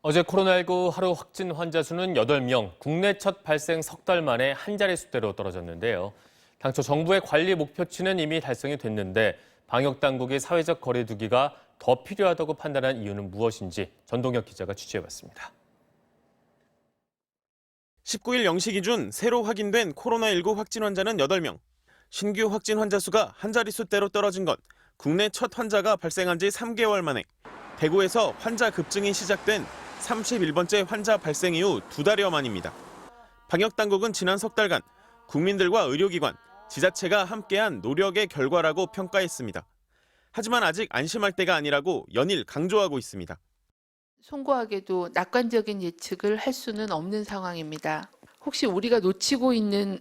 어제 코로나19 하루 확진 환자 수는 8명, 국내 첫 발생 석 달 만에 한 자릿수대로 떨어졌는데요. 당초 정부의 관리 목표치는 이미 달성이 됐는데 방역 당국의 사회적 거리 두기가 더 필요하다고 판단한 이유는 무엇인지 전동혁 기자가 취재해봤습니다. 19일 0시 기준 새로 확인된 코로나19 확진 환자는 8명. 신규 확진 환자 수가 한 자릿수대로 떨어진 건 국내 첫 환자가 발생한 지 3개월 만에 대구에서 환자 급증이 시작된 31번째 환자 발생 이후 2달여 만입니다. 방역당국은 지난 석 달간 국민들과 의료기관, 지자체가 함께한 노력의 결과라고 평가했습니다. 하지만 아직 안심할 때가 아니라고 연일 강조하고 있습니다. 송구하게도 낙관적인 예측을 할 수는 없는 상황입니다. 혹시 우리가 놓치고 있는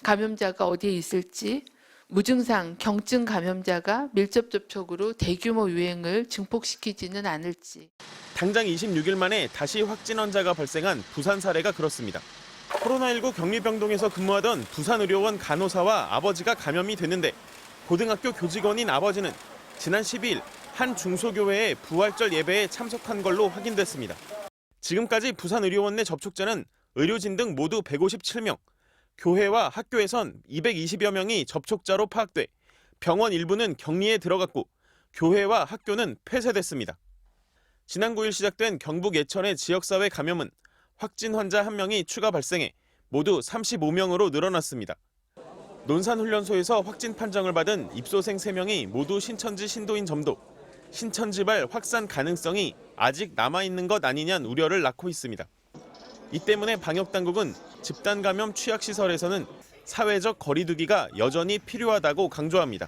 감염자가 어디에 있을지, 무증상, 경증 감염자가 밀접 접촉으로 대규모 유행을 증폭시키지는 않을지. 당장 26일 만에 다시 확진 환자가 발생한 부산 사례가 그렇습니다. 코로나19 격리병동에서 근무하던 부산의료원 간호사와 아버지가 감염이 됐는데 고등학교 교직원인 아버지는 지난 12일 한 중소교회의 부활절 예배에 참석한 걸로 확인됐습니다. 지금까지 부산의료원 내 접촉자는 의료진 등 모두 157명, 교회와 학교에선 220여 명이 접촉자로 파악돼 병원 일부는 격리에 들어갔고 교회와 학교는 폐쇄됐습니다. 지난 9일 시작된 경북 예천의 지역사회 감염은 확진 환자 1명이 추가 발생해 모두 35명으로 늘어났습니다. 논산훈련소에서 확진 판정을 받은 입소생 3명이 모두 신천지 신도인 점도 신천지발 확산 가능성이 아직 남아있는 것 아니냐는 우려를 낳고 있습니다. 이 때문에 방역당국은 집단 감염 취약시설에서는 사회적 거리 두기가 여전히 필요하다고 강조합니다.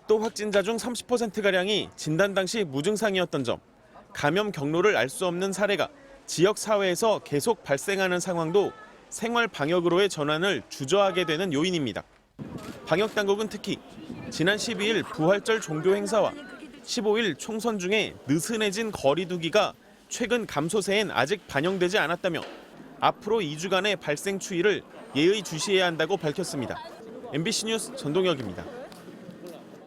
또 확진자 중 30%가량이 진단 당시 무증상이었던 점, 감염 경로를 알 수 없는 사례가 지역 사회에서 계속 발생하는 상황도 생활 방역으로의 전환을 주저하게 되는 요인입니다. 방역당국은 특히 지난 12일 부활절 종교 행사와 15일 총선 중에 느슨해진 거리 두기가 최근 감소세엔 아직 반영되지 않았다며 앞으로 2주간의 발생 추이를 예의주시해야 한다고 밝혔습니다. MBC 뉴스 전동혁입니다.